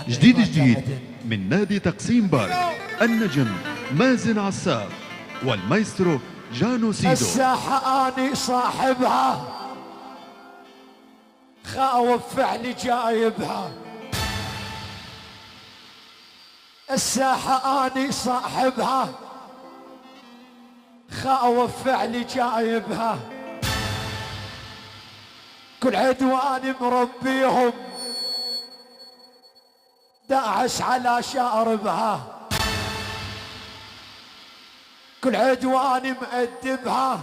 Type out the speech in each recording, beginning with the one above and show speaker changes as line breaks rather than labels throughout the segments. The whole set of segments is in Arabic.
جديد من نادي تقسيم بارك، النجم مازن عساف والمايسترو جانو سيدو.
الساحة اني صاحبها، خاوف فعلي جايبها. الساحة اني صاحبها، خاوف فعلي جايبها. كل عدواني مربيهم، داعس على شاربها. كل عدواني مأدبها،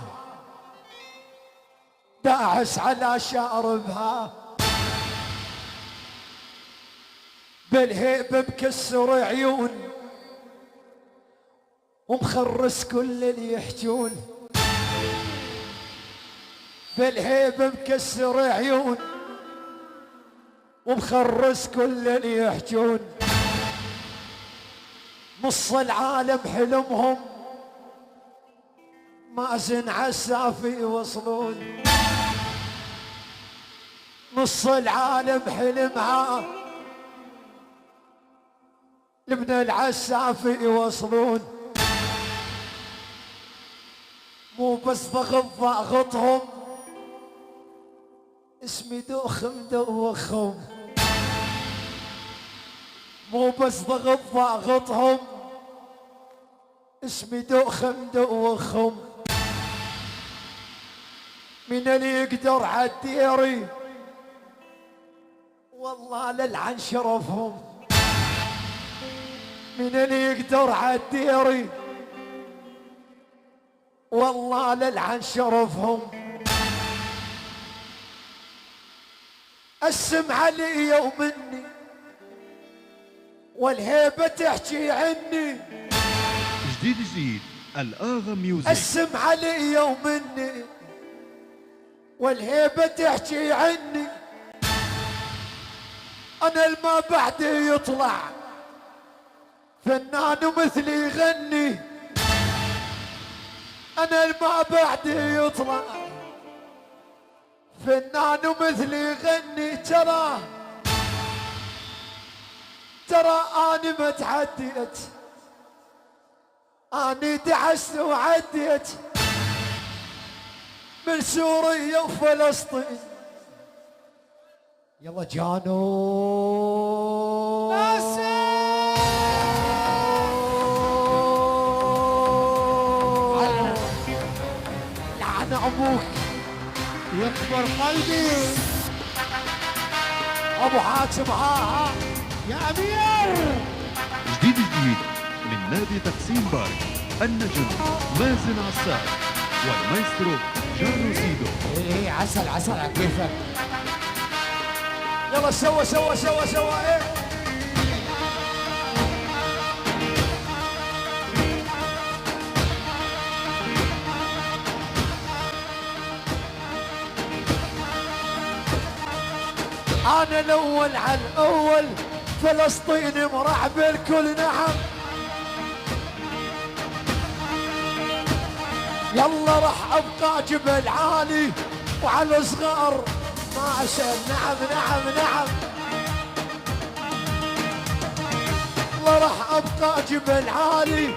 داعس على شاربها. بالهيبة مكسر عيون ومخرس كل اللي يحجون. بالهيبة مكسر عيون ومخرس كل اللي يحجون. نص العالم حلمهم مازن عساف يوصلون. نص العالم حلمها لابن العساف يوصلون. مو بس ضغطهم، اسمي دوخم دوخهم. مو بس ضغطهم، اسمي دوخم دوخهم. من اللي يقدر عالديري والله للعن شرفهم. من اللي يقدر عالديري والله للعن شرفهم. السم علي ومني والهيبة تحكي عني.
جديد الآغا ميوزك.
السم علي ومني والهيبة تحكي عني. أنا الما بعدي يطلع فنان مثلي يغني. أنا الما بعدي يطلع فنان مثلي يغني. ترى أنا ما تعديت، أنا دعست وعديت من سوريا وفلسطين. يلا جانو لعن أبوك يكبر قلبي. أبو حاتم ها يا أمير.
جديد من نادي تقسيم بارك، النجم مازن عساف والمايسترو جانو سيدو.
ايه عسل على كيفك. يلا سوا ايه. انا الاول على الاول، فلسطين مرحب الكل نعم. يلا راح ابقى جبل عالي وعلى صغار ما أسأل. نعم يلا راح ابقى جبل عالي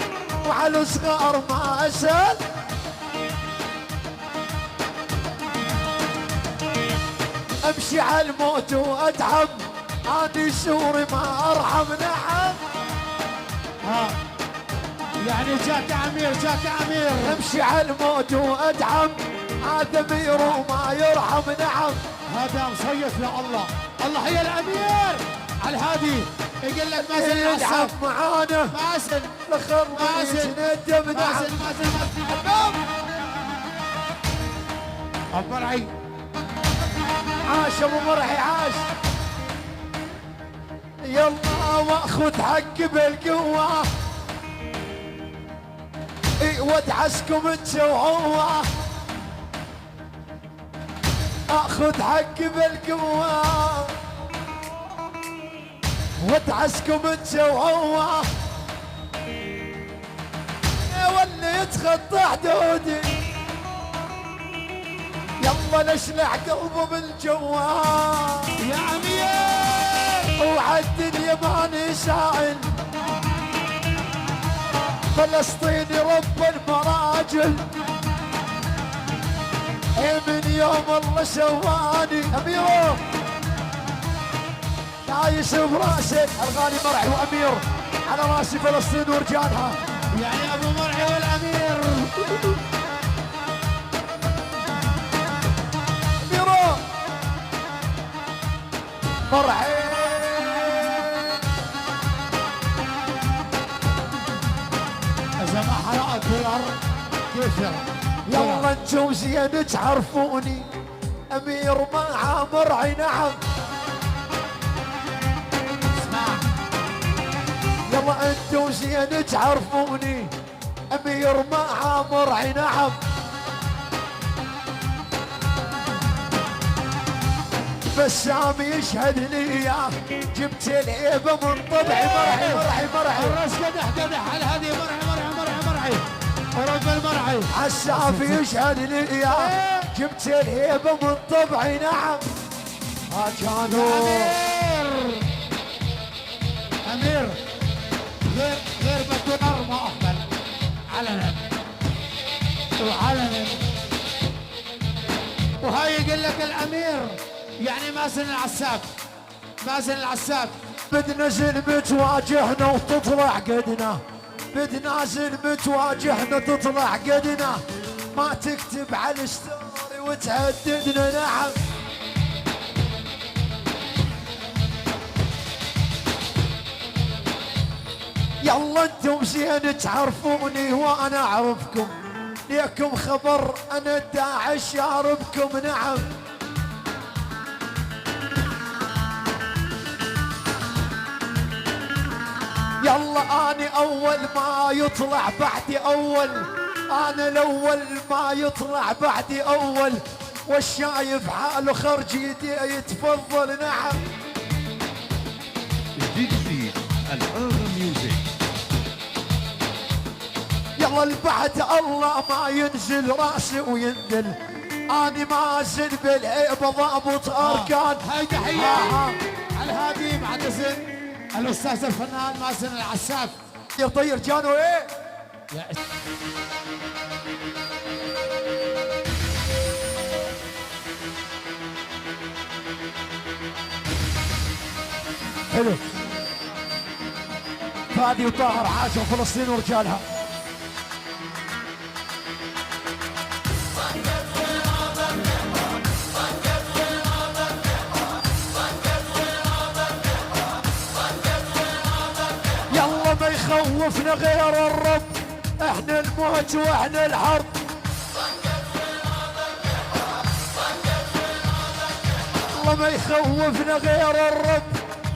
وعلى صغار ما أسأل. امشي على الموت واتعب، اني سوري ما ارحم. نعم يعني جاك امير. امشي على الموت وادعم، هذا امير وما يرحم. نعم
هذا مصيف يا الله هي الامير على الهادي. يقول لك مازن
يلعب معانا
مازن
ندم. نعم
ابو مرعي.
عاش ابو مرعي عاش. يلا واخذ حقي بالقوه، وادعسكم انت وهو. اخذ حقي بالقوه وادعسكم انت وهو. واللي يتخطى حدودي يلا نشلع قلبه بالجوال.
يا امير
وعالدنيا ماني سائل فلسطيني رب المراجل من يوم الله سواني امير دايس براسي الغالي مرعي وامير على راسي فلسطين ورجالها
يعني ابو مرعي والامير
اميرو مرعي
اذا ما حرقت الارض كيف
يلا انتم زين تعرفوني امير مع مرعي نعم
اسمع
يلا انتم زين تعرفوني امير مع مرعي نعم بسام يشهد لي جبت العيبه من طبعي مرعي مرعي مرعي
الراس قدح قدح على هذه مرعي مرعي مرعي مرعي ورب المرعي
عساف يشهد لي جبت الهيبه من طبعي نعم ها كانوا
امير امير غير بدونر ما افضل علنا وعلنا وهاي يقول لك الامير يعني مازن العساف مازن العساف
بتنزل بتواجهنا وتطلع قدنا بتنازل بتواجهنا تطلع قدنا ما تكتب على الستوري وتهددنا نعم يلا انتم زين تعرفوني وانا اعرفكم ليكم خبر انا الداعش شاربكم نعم يلا اني اول ما يطلع بعدي اول انا الاول ما يطلع بعدي اول والشايف حاله خرج يدي يتفضل نعم
جديد الآغا ميوزك.
يلا البعد الله ما ينزل راسي وينزل اني ما ازل بالعيبه ضابط اركان
هاي تحيه على هذه بعد اسم الاستاذ الفنان مازن العساف
يا طير جانو ايه
يا
حلو فادي وطاهر عاشوا فلسطين ورجالها يلا ما يخوفنا غير الرب احنا الموت واحنا الحرب الله ما يخوفنا غير الرب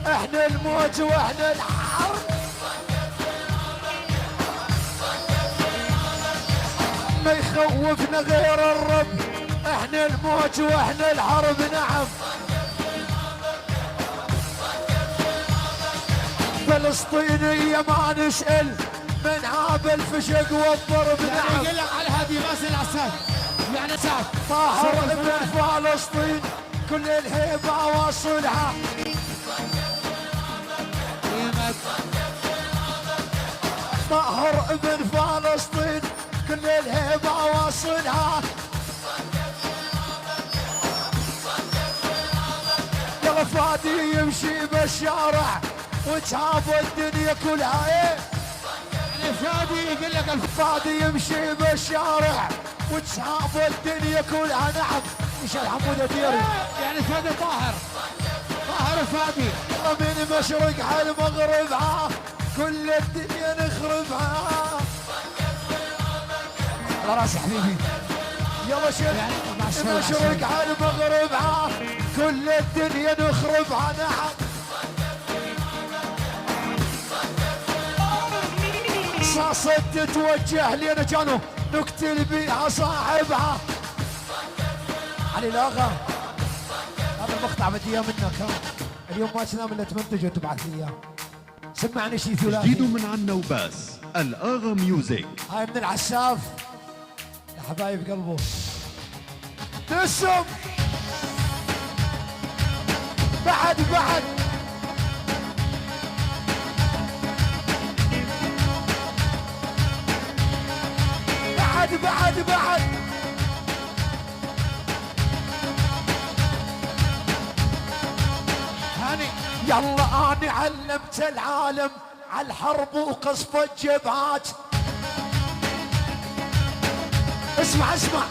احنا الموت واحنا الحرب ما يخوفنا غير الرب احنا الموت واحنا الحرب نعم فلسطينية ما نسأل من عاب الفشق والضرب نعم
يقول لك على هذه مازن العساف يعني ساف
طاهر ابن فلسطين كل الهيبة واصلها طاهر ابن فلسطين كل الهيبة واصلها يلا فادي يمشي بالشارع وتهاب الدنيا كلها ايه
يعني فادي يقول لك
فادي يمشي بالشارع وتهاب الدنيا كلها نعم مشان حمود ديري
يعني فادي طاهر طاهر وفادي
من مشرق على المغرب كل الدنيا نخربها على راسي حبيبي يلا شيخ من مشرق على المغرب كل الدنيا نخربها نعم صاصة تتوجه لنا كانوا نقتل بيها صاحبها علي الاغا هذا المقطع بدي اياه منك ها اليوم ما تنام الا تمنتج وتبعث لي اياه سمعني شي ثلاثي
جديد من عنا وباس الآغا ميوزك.
هاي من العساف يا حبايب قلبه نسم بعد يلا اني علمت العالم على الحرب وقصف الجبهات. اسمع اسمع،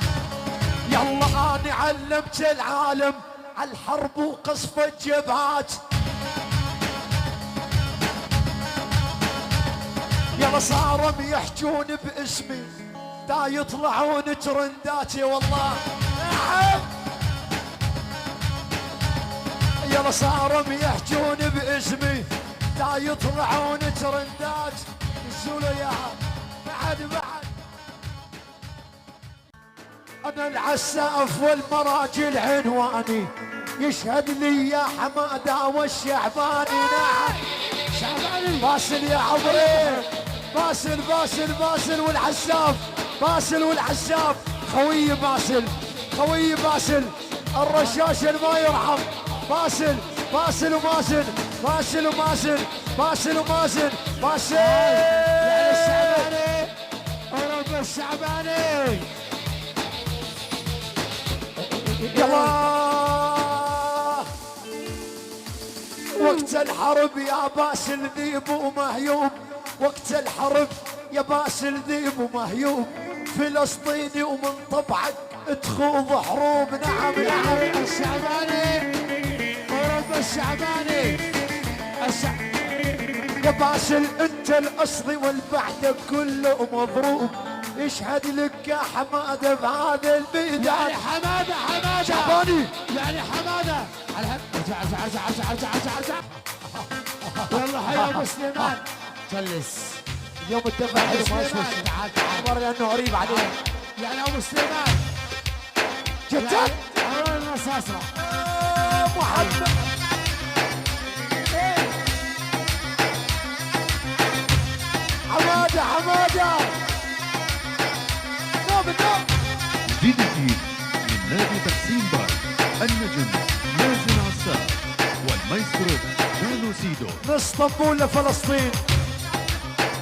يلا اني علمت العالم على الحرب وقصف الجبهات. يلا صاروا يحجون باسمي دا يطلعون ترنداتي والله. نعم يلا صاروا يحجون باسمي دا يطلعون ترندات. يسولوا اياها بعد. انا العساف والمراجل عنواني يشهد لي يا حماده والشعباني. نعم شعباني باسل يا عمري، باسل والعساف، باسل والعساف، خوي باسل الرشاش ما يرحم. باسل ومازن
يعني الشعباني ورب الشعباني.
يلا وقت الحرب يا باسل ذيب ومهيوب، وقت الحرب يا باسل ذيب ومهيوب، فلسطيني ومن طبعك تخوض حروب. نعم
الشعباني ورب الشعباني.
يا باسل انت الاصلي والبعد كله مضروب، يشهد لك يا حماده بهذا الميدان.
يعني حماده
شعباني
يعني حماده. ارجع والله حيا ابو سليمان. جلس
اليوم الدفع حلو ما يسوي.
تعال
عبر لانه قريب عليه.
يعني ابو سليمان
جدك
هذول الرصاصه.
محمد حماده نوم
جديد من نادي تقسيم بار النجم مازن عساف والمايسترو جانو سيدو.
من اسطنبول لفلسطين،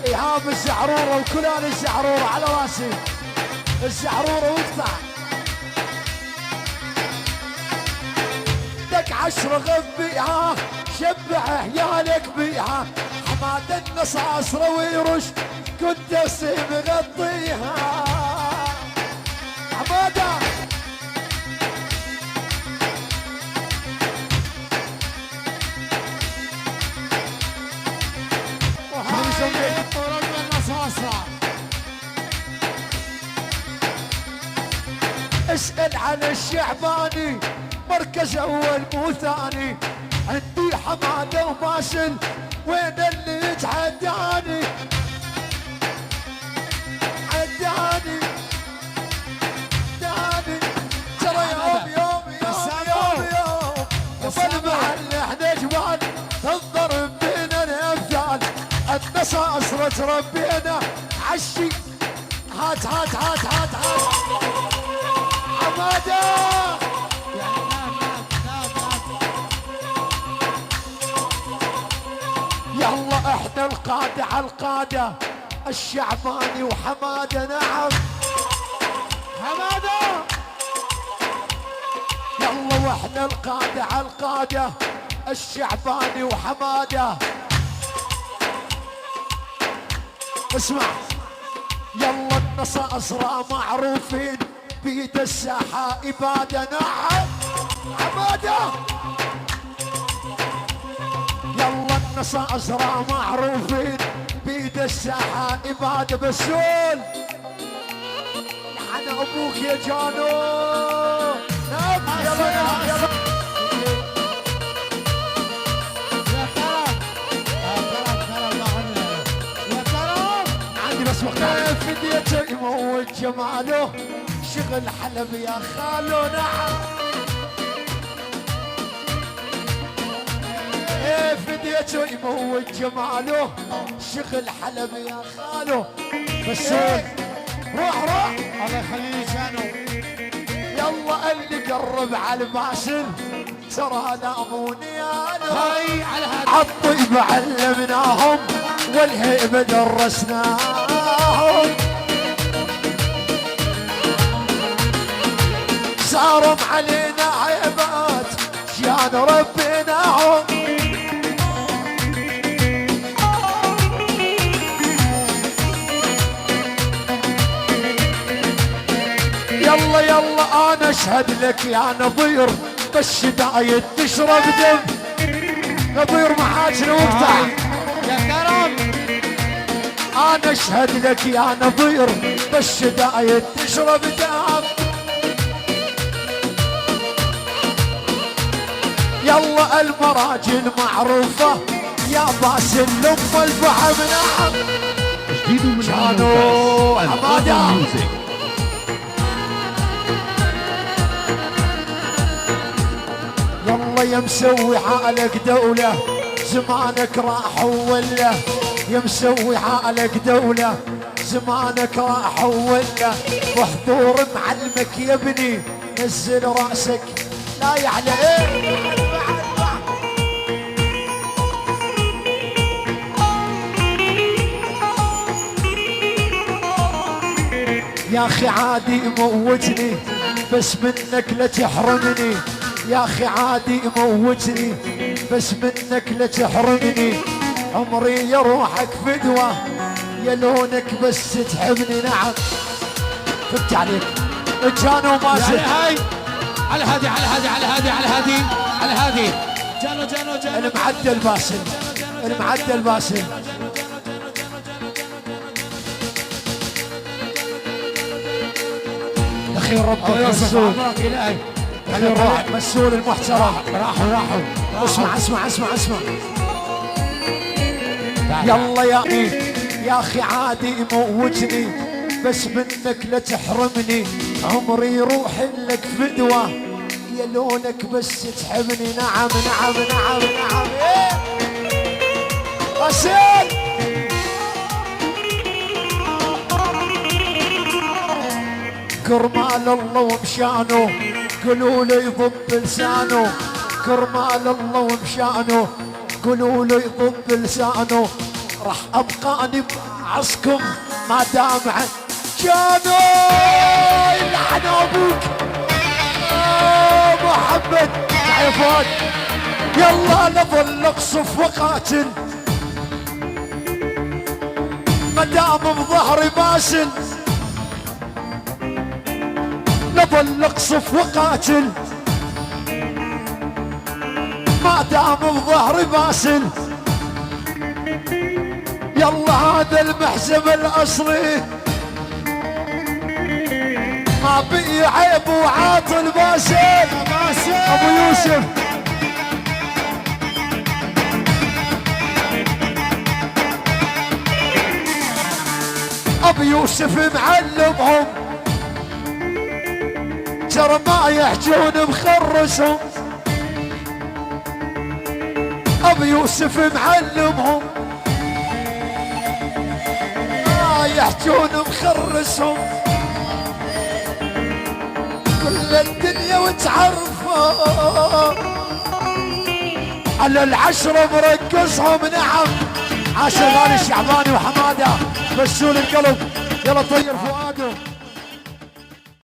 ايهاب الزعروره وكلان الزعروره على راسي. الزعروره واقطع دك 10 غبيها شبع عيالك بيها. حماد النصاص رويرش كنت اسيب غطيها. حماده
ورب الرصاصه.
اسأل عن الشعباني مركز اول مو ثاني. عندي حماده وباسل وين اللي يتعداني. عداني ترى يوم قبل محل احنا جبال تنضرب بينا الامثال. النصاص ربينا عشي. هات حماده يلا احنا القادة على القادة الشعباني وحماده. نعم
حماده
يلا واحنا القادة على القادة الشعباني وحماده. اسمع يلا النصاصرة معروفين بيد الساحة إبادة. نعم حماده يلا النصاصرة معروفين بيد الساحة إبادة. بسول لعن أبوك يا جانو. نعم يلا
يا كرم
عندي بس وقت. فديته يموت جماله شغل حلب يا خالو. نعم فديته يموت جماله شغل حلب يا خالو. بسول روح
الله يخليه جانو.
يلا اللي قرب على الباسل ترى لاموني انا.
هاي على هذا
عالطيب علمناهم والهيبه درسناهم. صاروا علينا عيبات جان ربيناهم. اشهد لك يا نظير بالشدايد تشرب دم. نظير محاجر وقتها
يا كرم.
انا اشهد لك يا نظير بالشدايد تشرب دم. يلا المراجل معروفة يا باسل لم الفحم نعم.
جديد من
كانوا
الأنفاس
حمادة.
القادم ميوزك.
يلا يا مسوي حالك دولة زمانك راح ولا. يا مسوي حالك دولة زمانك راح ولا. بحضور معلمك يا ابني نزل راسك لا يعلى ايه. يا اخي عادي موتني بس منك لا تحرمني. يا اخي عادي موتني بس منك لا تحرمني. عمري يا روحك فدوة يا لونك بس تحبني. نعم فت عليك جانو مازن.
هاي على هادي على هادي على هادي على هادي على هادي. جانو جانو جانو.
المعدل باسل المعدل باسل. اخي ربك مسؤول.
الهي
اخي روح مسؤول المحترم.
راحوا
اسمع اسمع اسمع اسمع. يلا يا اخي عادي موتني بس منك لا تحرمني. عمري يروح لك فدوة يا لونك بس تحبني. نعم نعم نعم نعم إيه. غسيل كرمال الله ومشانه قولوا له يضب لسانه. كرمال الله ومشانه قولوا له يضب لسانه. راح ابقى اني بعصكم ما دام جانو يلعن ابوك محمد عفان. يلا نظل اقصف وقاتل ما دام بظهري باسل. نظل اقصف وقاتل ما دام بظهري باسل. يلا هذا المحزم الاصلي ما بي عيب وعاطل باسل. ابو يوسف ابو يوسف معلمهم ترى ما يحجون مخرسهم. ابو يوسف معلمهم ما يحجون مخرسهم. كل الدنيا وتعرفوا على العشرة مرقصهم. نعم عاش غالي الشعباني وحماده مسؤول القلب. يلا طير فوق.